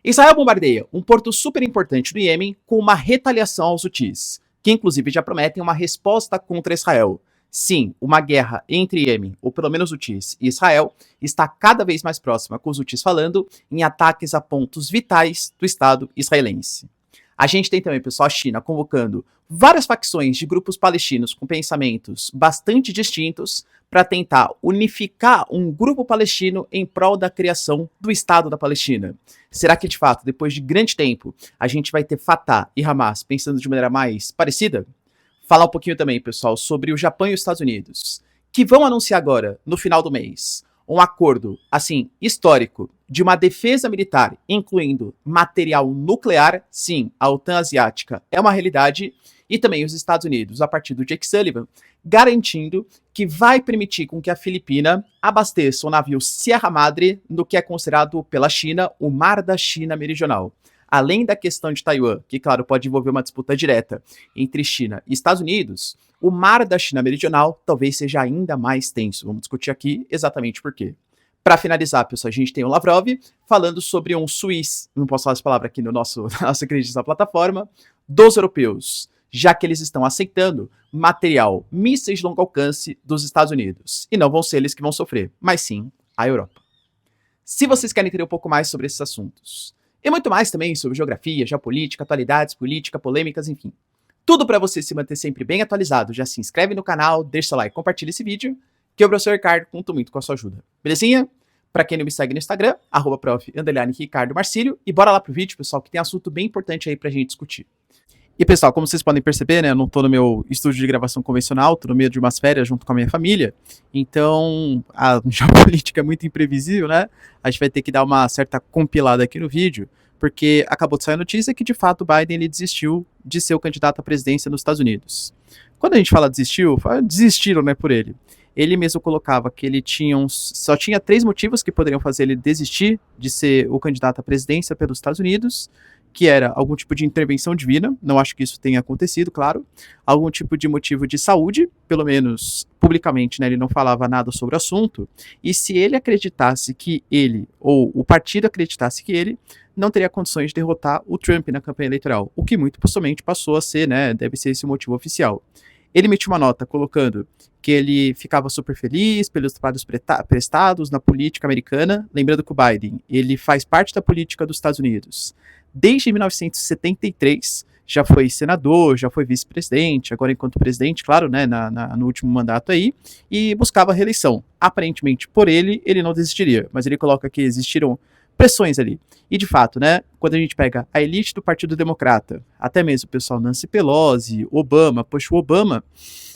Israel bombardeia um porto super importante do Iêmen com uma retaliação aos Houthis, que inclusive já prometem uma resposta contra Israel. Sim, uma guerra entre Iêmen, ou pelo menos Houthis, e Israel está cada vez mais próxima, com os Houthis falando em ataques a pontos vitais do Estado israelense. A gente tem também, pessoal, a China convocando várias facções de grupos palestinos com pensamentos bastante distintos para tentar unificar um grupo palestino em prol da criação do Estado da Palestina. Será que, de fato, depois de grande tempo, a gente vai ter Fatah e Hamas pensando de maneira mais parecida? Falar um pouquinho também, pessoal, sobre o Japão e os Estados Unidos, que vão anunciar agora, no final do mês, um acordo, assim, histórico, de uma defesa militar, incluindo material nuclear. Sim, a OTAN asiática é uma realidade, e também os Estados Unidos, a partir do Jake Sullivan, garantindo que vai permitir com que a Filipina abasteça o navio Sierra Madre no que é considerado pela China o Mar da China Meridional. Além da questão de Taiwan, que, claro, pode envolver uma disputa direta entre China e Estados Unidos, o Mar da China Meridional talvez seja ainda mais tenso. Vamos discutir aqui exatamente por quê. Para finalizar, pessoal, a gente tem o Lavrov falando sobre um Suíço, não posso falar essa palavra aqui na nossa queridíssima plataforma, dos europeus, já que eles estão aceitando material, mísseis de longo alcance dos Estados Unidos. E não vão ser eles que vão sofrer, mas sim a Europa. Se vocês querem entender um pouco mais sobre esses assuntos, e muito mais também sobre geografia, geopolítica, atualidades, política, polêmicas, enfim. Tudo para você se manter sempre bem atualizado. Já se inscreve no canal, deixa seu like, compartilha esse vídeo, que eu, professor Ricardo, conto muito com a sua ajuda. Belezinha? Para quem não me segue no Instagram, @prof_Ricardo Marcílio, e bora lá pro vídeo, pessoal, que tem assunto bem importante aí pra gente discutir. E, pessoal, como vocês podem perceber, né, eu não tô no meu estúdio de gravação convencional, tô no meio de umas férias junto com a minha família, então a geopolítica é muito imprevisível, né? A gente vai ter que dar uma certa compilada aqui no vídeo, porque acabou de sair a notícia que, de fato, o Biden ele desistiu de ser o candidato à presidência nos Estados Unidos. Quando a gente fala desistiu, desistiram, né, por ele. Ele mesmo colocava que ele só tinha 3 motivos que poderiam fazer ele desistir de ser o candidato à presidência pelos Estados Unidos, que era algum tipo de intervenção divina, não acho que isso tenha acontecido, claro, algum tipo de motivo de saúde, pelo menos publicamente, né, ele não falava nada sobre o assunto, e se ele acreditasse que ele, ou o partido acreditasse que ele, não teria condições de derrotar o Trump na campanha eleitoral, o que muito possivelmente passou a ser, né, deve ser esse o motivo oficial. Ele emitiu uma nota colocando que ele ficava super feliz pelos trabalhos prestados na política americana, lembrando que o Biden, ele faz parte da política dos Estados Unidos desde 1973, já foi senador, já foi vice-presidente, agora enquanto presidente, claro, né, no último mandato aí, e buscava a reeleição. Aparentemente, por ele não desistiria, mas ele coloca que existiram pressões ali. E de fato, né, quando a gente pega a elite do Partido Democrata, até mesmo o pessoal Nancy Pelosi, Obama, poxa, o Obama,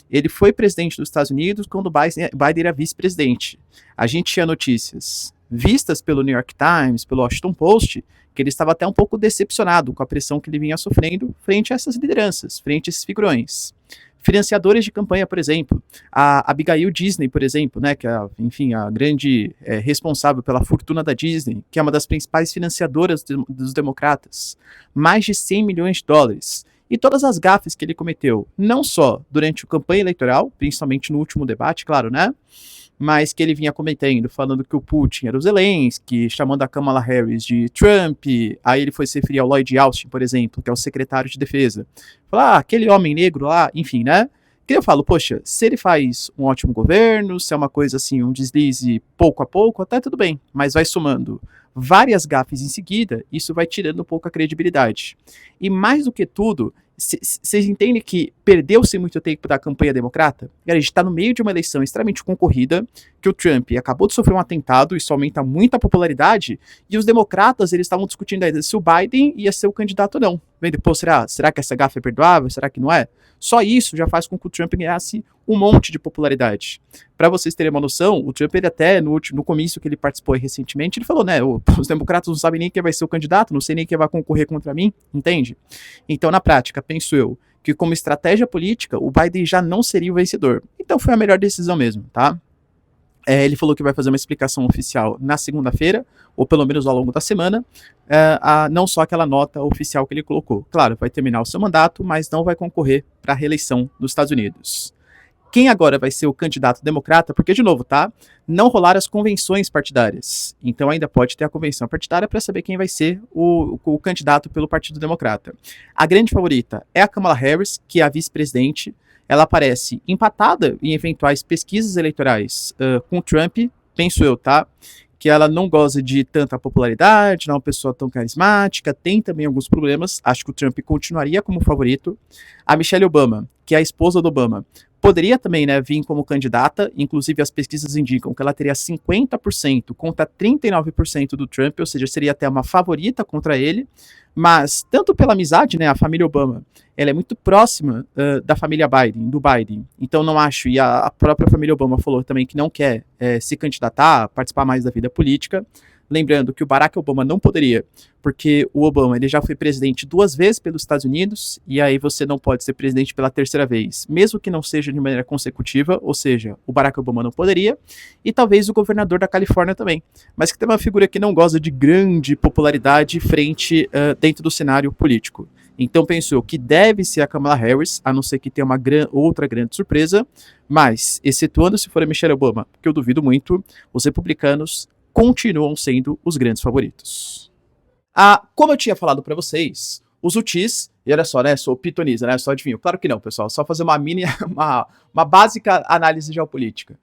ele foi presidente dos Estados Unidos quando o Biden era vice-presidente. A gente tinha notícias vistas pelo New York Times, pelo Washington Post, que ele estava até um pouco decepcionado com a pressão que ele vinha sofrendo frente a essas lideranças, frente a esses figurões. Financiadores de campanha, por exemplo, a Abigail Disney, por exemplo, né, que é, enfim, a grande responsável pela fortuna da Disney, que é uma das principais financiadoras dos democratas, mais de 100 milhões de dólares. E todas as gafes que ele cometeu, não só durante a campanha eleitoral, principalmente no último debate, claro, né, mas que ele vinha cometendo, falando que o Putin era o Zelensky, chamando a Kamala Harris de Trump, aí ele foi se referir ao Lloyd Austin, por exemplo, que é o secretário de defesa. Falar, aquele homem negro lá, enfim, né? Que eu falo, poxa, se ele faz um ótimo governo, se é uma coisa assim, um deslize pouco a pouco, até tudo bem, mas vai somando várias gafes em seguida, isso vai tirando um pouco a credibilidade. E mais do que tudo, vocês entendem que perdeu-se muito tempo da campanha democrata? A gente está no meio de uma eleição extremamente concorrida, que o Trump acabou de sofrer um atentado, isso aumenta muito a popularidade, e os democratas eles estavam discutindo ainda se o Biden ia ser o candidato ou não. Vendo, pô, será que essa gafe é perdoável? Será que não é? Só isso já faz com que o Trump ganhasse um monte de popularidade. Para vocês terem uma noção, o Trump, ele até no comício que ele participou recentemente, ele falou, né, os democratas não sabem nem quem vai ser o candidato, não sei nem quem vai concorrer contra mim, entende? Então, na prática, penso eu, que como estratégia política, o Biden já não seria o vencedor. Então foi a melhor decisão mesmo, tá? Ele falou que vai fazer uma explicação oficial na segunda-feira, ou pelo menos ao longo da semana, não só aquela nota oficial que ele colocou. Claro, vai terminar o seu mandato, mas não vai concorrer para a reeleição dos Estados Unidos. quem agora vai ser o candidato democrata, porque, de novo, tá? Não rolaram as convenções partidárias. Então ainda pode ter a convenção partidária para saber quem vai ser o candidato pelo Partido Democrata. A grande favorita é a Kamala Harris, que é a vice-presidente. Ela aparece empatada em eventuais pesquisas eleitorais com Trump, penso eu, tá? Que ela não goza de tanta popularidade, não é uma pessoa tão carismática, tem também alguns problemas, acho que o Trump continuaria como favorito. A Michelle Obama, que é a esposa do Obama, poderia também, né, vir como candidata, inclusive as pesquisas indicam que ela teria 50% contra 39% do Trump, ou seja, seria até uma favorita contra ele, mas tanto pela amizade, né, a família Obama, ela é muito próxima da família Biden, do Biden, então não acho, e a própria família Obama falou também que não quer se candidatar, participar mais da vida política. Lembrando que o Barack Obama não poderia, porque o Obama ele já foi presidente 2 vezes pelos Estados Unidos, e aí você não pode ser presidente pela 3ª vez, mesmo que não seja de maneira consecutiva, ou seja, o Barack Obama não poderia, e talvez o governador da Califórnia também, mas que tem uma figura que não goza de grande popularidade frente dentro do cenário político. Então pensou que deve ser a Kamala Harris, a não ser que tenha uma outra grande surpresa, mas, excetuando se for a Michelle Obama, que eu duvido muito, os republicanos continuam sendo os grandes favoritos. Como eu tinha falado para vocês, os UTIs, e olha só, né, sou pitonisa, né, só adivinho, claro que não, pessoal, só fazer uma uma básica análise geopolítica.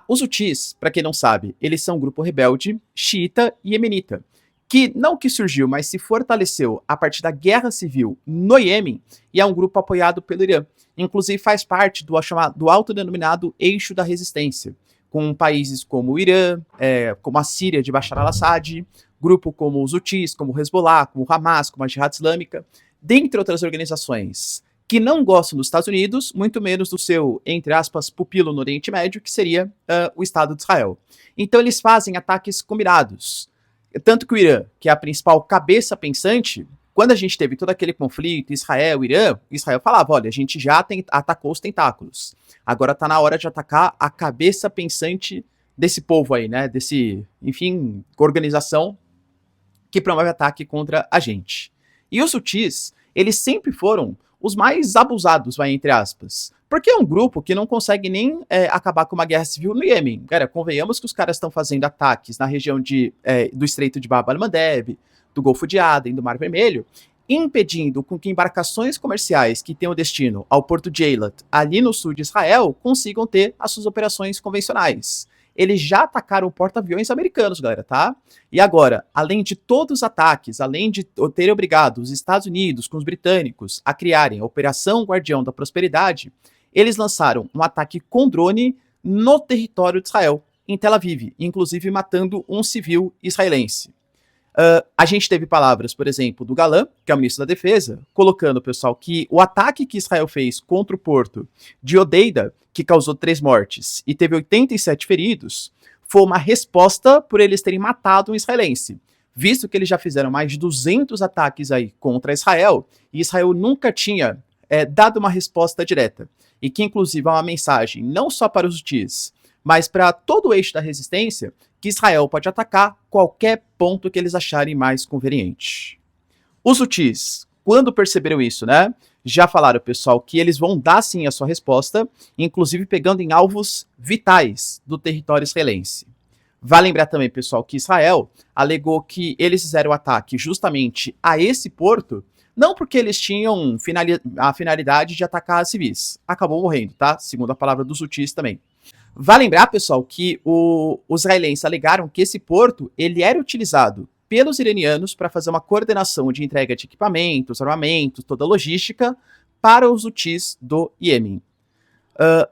Os UTIs, para quem não sabe, eles são um grupo rebelde, xiita e yemenita, que não que surgiu, mas se fortaleceu a partir da guerra civil no Iêmen, e é um grupo apoiado pelo Irã. Inclusive faz parte do autodenominado Eixo da Resistência, com países como o Irã, como a Síria de Bashar al-Assad, grupo como os Houthis, como o Hezbollah, como o Hamas, como a Jihad Islâmica, dentre outras organizações que não gostam dos Estados Unidos, muito menos do seu, entre aspas, pupilo no Oriente Médio, que seria o Estado de Israel. Então eles fazem ataques combinados. Tanto que o Irã, que é a principal cabeça pensante, quando a gente teve todo aquele conflito Israel e Irã, Israel falava, olha, a gente já atacou os tentáculos. Agora tá na hora de atacar a cabeça pensante desse povo aí, né? Desse, enfim, organização que promove ataque contra a gente. E os Houthis, eles sempre foram os mais abusados, vai, entre aspas. Porque é um grupo que não consegue nem acabar com uma guerra civil no Iêmen. Cara, convenhamos que os caras estão fazendo ataques na região do Estreito de Bab el-Mandeb, do Golfo de Aden, do Mar Vermelho, impedindo com que embarcações comerciais que tenham destino ao porto de Eilat, ali no sul de Israel, consigam ter as suas operações convencionais. Eles já atacaram porta-aviões americanos, galera, tá? E agora, além de todos os ataques, além de terem obrigado os Estados Unidos com os britânicos a criarem a Operação Guardião da Prosperidade, eles lançaram um ataque com drone no território de Israel, em Tel Aviv, inclusive matando um civil israelense. A gente teve palavras, por exemplo, do Gallant, que é o ministro da Defesa, colocando, pessoal, que o ataque que Israel fez contra o porto de Hodeida, que causou 3 mortes e teve 87 feridos, foi uma resposta por eles terem matado um israelense, visto que eles já fizeram mais de 200 ataques aí contra Israel, e Israel nunca tinha dado uma resposta direta, e que inclusive é uma mensagem não só para os Houthis, mas para todo o eixo da resistência, que Israel pode atacar qualquer ponto que eles acharem mais conveniente. Os Houthis, quando perceberam isso, né, já falaram, pessoal, que eles vão dar sim a sua resposta, inclusive pegando em alvos vitais do território israelense. Vale lembrar também, pessoal, que Israel alegou que eles fizeram o ataque justamente a esse porto, não porque eles tinham a finalidade de atacar civis. Acabou morrendo, tá? Segundo a palavra dos Houthis também. Vale lembrar, pessoal, que os israelenses alegaram que esse porto ele era utilizado pelos iranianos para fazer uma coordenação de entrega de equipamentos, armamentos, toda a logística para os Houthis do Iêmen.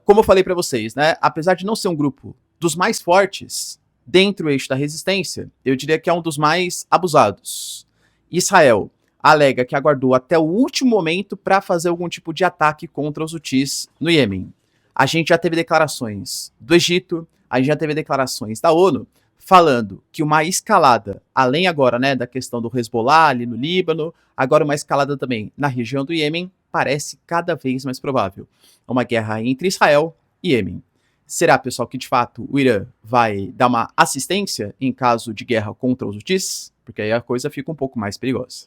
Como eu falei para vocês, né, apesar de não ser um grupo dos mais fortes dentro do eixo da resistência, eu diria que é um dos mais abusados. Israel alega que aguardou até o último momento para fazer algum tipo de ataque contra os Houthis no Iêmen. A gente já teve declarações do Egito, a gente já teve declarações da ONU, falando que uma escalada, além agora, né, da questão do Hezbollah ali no Líbano, agora uma escalada também na região do Iêmen, parece cada vez mais provável. Uma guerra entre Israel e Iêmen. Será, pessoal, que de fato o Irã vai dar uma assistência em caso de guerra contra os Houthis? Porque aí a coisa fica um pouco mais perigosa.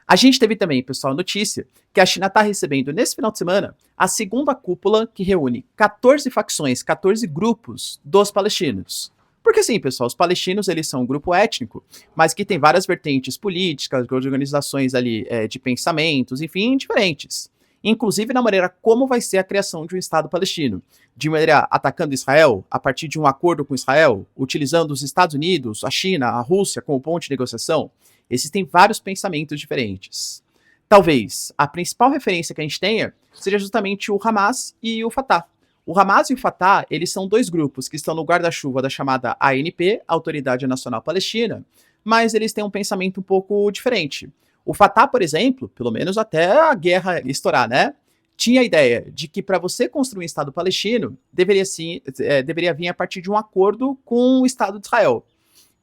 A gente teve também, pessoal, a notícia que a China está recebendo, nesse final de semana, a segunda cúpula que reúne 14 facções, 14 grupos dos palestinos. Porque sim, pessoal, os palestinos eles são um grupo étnico, mas que tem várias vertentes políticas, organizações ali de pensamentos, enfim, diferentes. Inclusive na maneira como vai ser a criação de um Estado palestino. De maneira atacando Israel, a partir de um acordo com Israel, utilizando os Estados Unidos, a China, a Rússia como ponte de negociação. Existem vários pensamentos diferentes. Talvez a principal referência que a gente tenha seja justamente o Hamas e o Fatah. O Hamas e o Fatah, eles são dois grupos que estão no guarda-chuva da chamada ANP, Autoridade Nacional Palestina, mas eles têm um pensamento um pouco diferente. O Fatah, por exemplo, pelo menos até a guerra estourar, né? Tinha a ideia de que para você construir um Estado palestino, deveria vir a partir de um acordo com o Estado de Israel.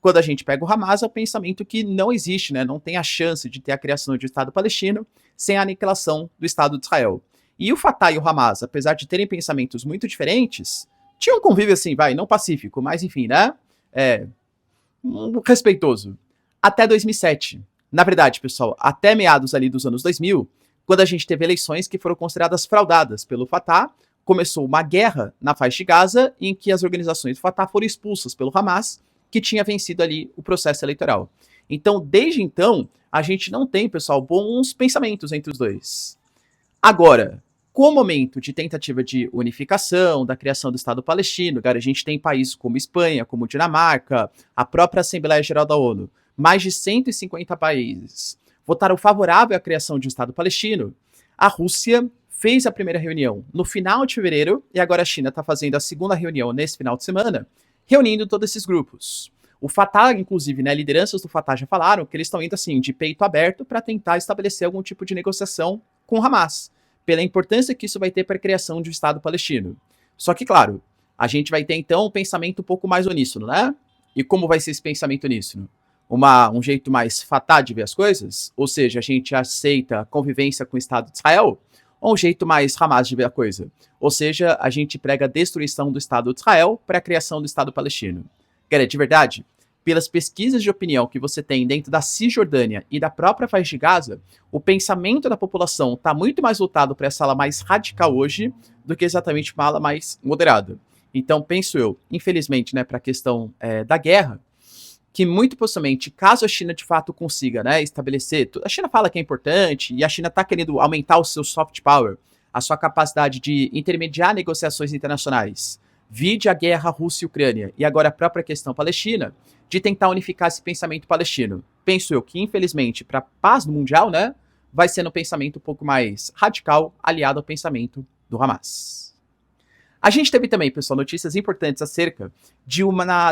Quando a gente pega o Hamas, é o pensamento que não existe, né? Não tem a chance de ter a criação de um Estado palestino sem a aniquilação do Estado de Israel. E o Fatah e o Hamas, apesar de terem pensamentos muito diferentes, tinham um convívio assim, não pacífico, mas enfim, né? Respeitoso. Até 2007. Na verdade, pessoal, até meados ali dos anos 2000, quando a gente teve eleições que foram consideradas fraudadas pelo Fatah, começou uma guerra na faixa de Gaza, em que as organizações do Fatah foram expulsas pelo Hamas, que tinha vencido ali o processo eleitoral. Então, desde então, a gente não tem, pessoal, bons pensamentos entre os dois. Agora, com o momento de tentativa de unificação, da criação do Estado palestino, cara, a gente tem países como Espanha, como Dinamarca, a própria Assembleia Geral da ONU, mais de 150 países votaram favorável à criação de um Estado palestino. A Rússia fez a primeira reunião no final de fevereiro e agora a China está fazendo a segunda reunião nesse final de semana, reunindo todos esses grupos. O Fatah, inclusive, né, lideranças do Fatah já falaram que eles estão indo assim, de peito aberto para tentar estabelecer algum tipo de negociação com o Hamas, pela importância que isso vai ter para a criação de um Estado palestino. Só que, claro, a gente vai ter então um pensamento um pouco mais uníssono, né? E como vai ser esse pensamento uníssono? Um jeito mais Fatah de ver as coisas? Ou seja, a gente aceita a convivência com o Estado de Israel? Ou um jeito mais Hamas de ver a coisa? Ou seja, a gente prega a destruição do Estado de Israel para a criação do Estado palestino. Quer de verdade? Pelas pesquisas de opinião que você tem dentro da Cisjordânia e da própria faixa de Gaza, o pensamento da população está muito mais voltado para essa ala mais radical hoje do que exatamente uma ala mais moderada. Então, penso eu, infelizmente, né, para a questão da guerra, que muito possivelmente, caso a China de fato consiga, né, estabelecer... A China fala que é importante e a China está querendo aumentar o seu soft power, a sua capacidade de intermediar negociações internacionais, vide a guerra Rússia e Ucrânia e agora a própria questão palestina, de tentar unificar esse pensamento palestino. Penso eu que, infelizmente, para a paz no mundial, né, vai ser um pensamento um pouco mais radical, aliado ao pensamento do Hamas. A gente teve também, pessoal, notícias importantes acerca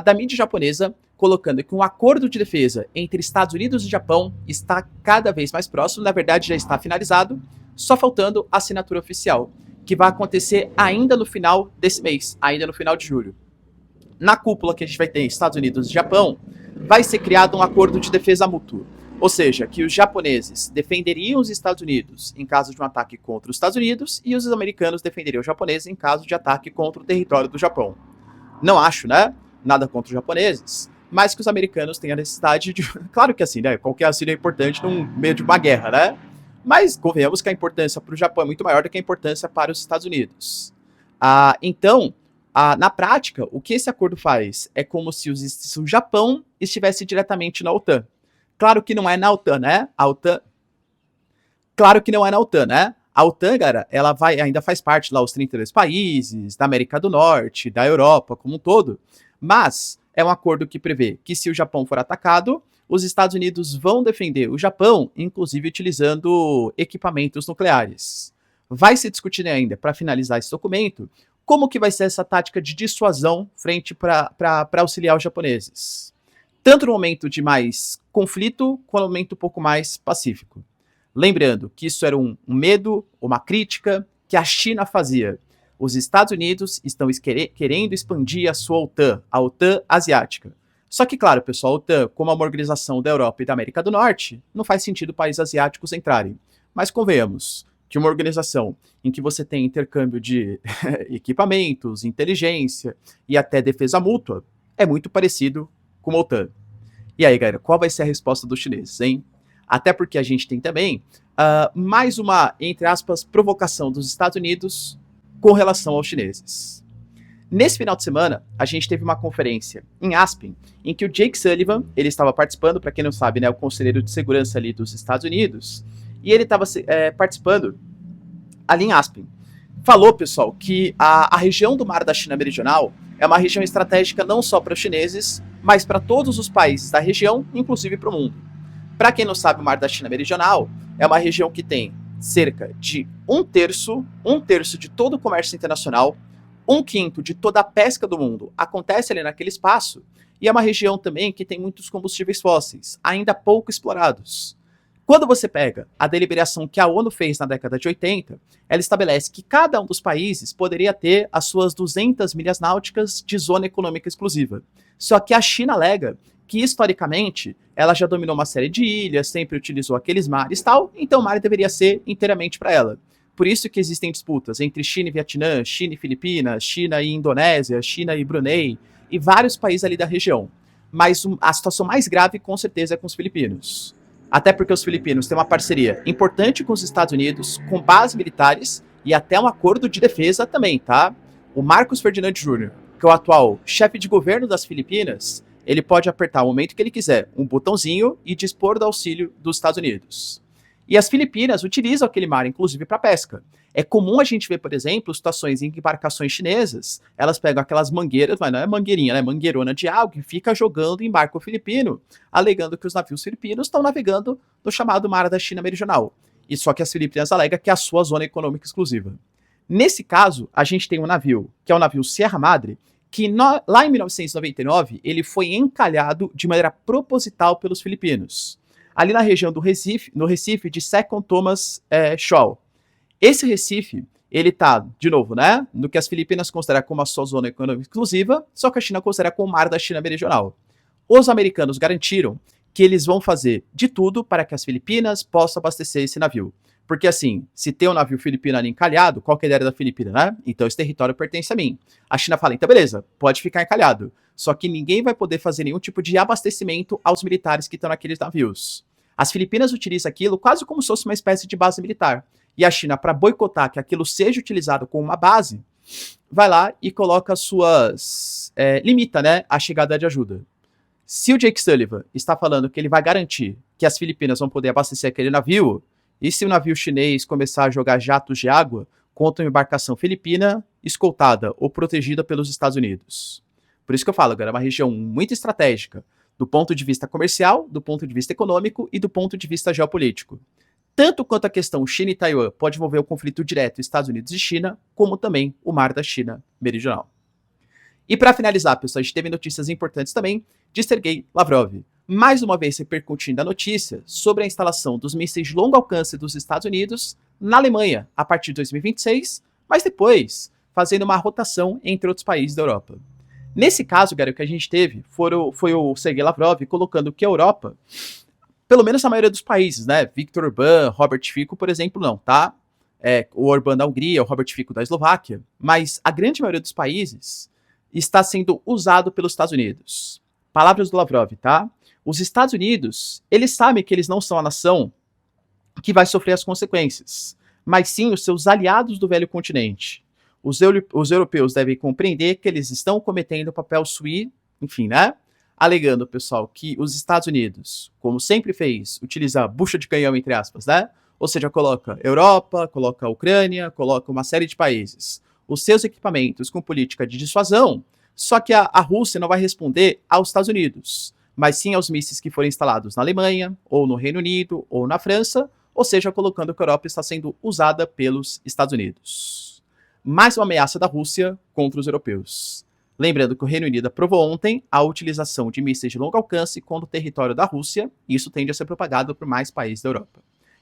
da mídia japonesa, colocando que um acordo de defesa entre Estados Unidos e Japão está cada vez mais próximo, na verdade já está finalizado, só faltando a assinatura oficial, que vai acontecer ainda no final desse mês, ainda no final de julho. Na cúpula que a gente vai ter Estados Unidos e Japão, vai ser criado um acordo de defesa mútuo. Ou seja, que os japoneses defenderiam os Estados Unidos em caso de um ataque contra os Estados Unidos e os americanos defenderiam os japoneses em caso de ataque contra o território do Japão. Não acho, né? Nada contra os japoneses, mas que os americanos têm a necessidade de... Claro que assim, né? Qualquer auxílio é importante no meio de uma guerra, né? Mas convenhamos que a importância para o Japão é muito maior do que a importância para os Estados Unidos. Então, na prática, o que esse acordo faz é como se o Japão estivesse diretamente na OTAN. Claro que não é na OTAN, né? Claro que não é na OTAN, né? A OTAN, cara, ela ainda faz parte lá, os 32 países, da América do Norte, da Europa como um todo, mas é um acordo que prevê que se o Japão for atacado, os Estados Unidos vão defender o Japão, inclusive utilizando equipamentos nucleares. Vai se discutir ainda, para finalizar esse documento, como que vai ser essa tática de dissuasão frente para auxiliar os japoneses. Tanto no momento de mais conflito, quanto no momento um pouco mais pacífico. Lembrando que isso era um medo, uma crítica que a China fazia. Os Estados Unidos estão querendo expandir a sua OTAN, a OTAN asiática. Só que, claro, pessoal, a OTAN, como é uma organização da Europa e da América do Norte, não faz sentido países asiáticos entrarem. Mas convenhamos que uma organização em que você tem intercâmbio de equipamentos, inteligência e até defesa mútua, é muito parecido com a OTAN. E aí, galera, qual vai ser a resposta dos chineses, hein? Até porque a gente tem também mais uma, entre aspas, provocação dos Estados Unidos com relação aos chineses. Nesse final de semana, a gente teve uma conferência em Aspen, em que o Jake Sullivan, ele estava participando, para quem não sabe, né, o conselheiro de segurança ali dos Estados Unidos, e ele estava participando ali em Aspen. Falou, pessoal, que a região do Mar da China Meridional é uma região estratégica não só para os chineses, mas para todos os países da região, inclusive para o mundo. Para quem não sabe, o Mar da China Meridional é uma região que tem cerca de um terço de todo o comércio internacional, 1/5 de toda a pesca do mundo acontece ali naquele espaço, e é uma região também que tem muitos combustíveis fósseis, ainda pouco explorados. Quando você pega a deliberação que a ONU fez na década de 80, ela estabelece que cada um dos países poderia ter as suas 200 milhas náuticas de zona econômica exclusiva. Só que a China alega que, historicamente, ela já dominou uma série de ilhas, sempre utilizou aqueles mares e tal, então o mar deveria ser inteiramente para ela. Por isso que existem disputas entre China e Vietnã, China e Filipinas, China e Indonésia, China e Brunei, e vários países ali da região. Mas a situação mais grave, com certeza, é com os filipinos. Até porque os filipinos têm uma parceria importante com os Estados Unidos, com bases militares e até um acordo de defesa também, tá? O Marcos Ferdinand Jr., que é o atual chefe de governo das Filipinas, ele pode apertar o momento que ele quiser um botãozinho e dispor do auxílio dos Estados Unidos. E as Filipinas utilizam aquele mar, inclusive, para pesca. É comum a gente ver, por exemplo, situações em que embarcações chinesas, elas pegam aquelas mangueiras, mas não é mangueirinha, né? Mangueirona de água e fica jogando em barco filipino, alegando que os navios filipinos estão navegando no chamado Mar da China Meridional. E só que as Filipinas alegam que é a sua zona econômica exclusiva. Nesse caso, a gente tem um navio, que é o navio Sierra Madre, que lá em 1999, ele foi encalhado de maneira proposital pelos filipinos, ali na região do Recife, no Recife de Second Thomas Shoal. Esse Recife, ele tá, de novo, né, no que as Filipinas consideram como a sua zona econômica exclusiva, só que a China considera como o Mar da China Meridional. Os americanos garantiram que eles vão fazer de tudo para que as Filipinas possam abastecer esse navio. Porque assim, se tem um navio filipino ali encalhado, qual que é a ideia da Filipina, né? Então esse território pertence a mim. A China fala, então beleza, pode ficar encalhado. Só que ninguém vai poder fazer nenhum tipo de abastecimento aos militares que estão naqueles navios. As Filipinas utilizam aquilo quase como se fosse uma espécie de base militar. E a China, para boicotar que aquilo seja utilizado como uma base, vai lá e coloca limita, né, a chegada de ajuda. Se o Jake Sullivan está falando que ele vai garantir que as Filipinas vão poder abastecer aquele navio, e se o navio chinês começar a jogar jatos de água contra uma embarcação filipina escoltada ou protegida pelos Estados Unidos? Por isso que eu falo, agora é uma região muito estratégica, do ponto de vista comercial, do ponto de vista econômico e do ponto de vista geopolítico. Tanto quanto a questão China e Taiwan pode envolver o conflito direto Estados Unidos e China, como também o Mar da China Meridional. E para finalizar, pessoal, a gente teve notícias importantes também de Sergei Lavrov, mais uma vez repercutindo a notícia sobre a instalação dos mísseis de longo alcance dos Estados Unidos na Alemanha a partir de 2026, mas depois fazendo uma rotação entre outros países da Europa. Nesse caso, Gary, o que a gente teve foi o Sergei Lavrov colocando que a Europa, pelo menos na maioria dos países, né? Viktor Orbán, Robert Fico, por exemplo, não, tá? O Orbán da Hungria, o Robert Fico da Eslováquia, mas a grande maioria dos países está sendo usado pelos Estados Unidos. Palavras do Lavrov, tá? Os Estados Unidos, eles sabem que eles não são a nação que vai sofrer as consequências, mas sim os seus aliados do velho continente. Os europeus devem compreender que eles estão cometendo o papel suí, enfim, né? Alegando, pessoal, que os Estados Unidos, como sempre fez, utiliza bucha de canhão, entre aspas, né? Ou seja, coloca Europa, coloca Ucrânia, coloca uma série de países, os seus equipamentos com política de dissuasão, só que a Rússia não vai responder aos Estados Unidos, mas sim aos mísseis que forem instalados na Alemanha, ou no Reino Unido, ou na França, ou seja, colocando que a Europa está sendo usada pelos Estados Unidos. Mais uma ameaça da Rússia contra os europeus. Lembrando que o Reino Unido aprovou ontem a utilização de mísseis de longo alcance contra o território da Rússia, e isso tende a ser propagado por mais países da Europa.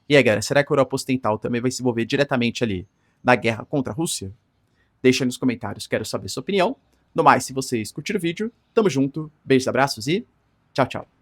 E aí, galera, será que a Europa Ocidental também vai se envolver diretamente ali na guerra contra a Rússia? Deixa aí nos comentários, quero saber sua opinião. No mais, se vocês curtiram o vídeo, tamo junto, beijos, abraços e tchau, tchau.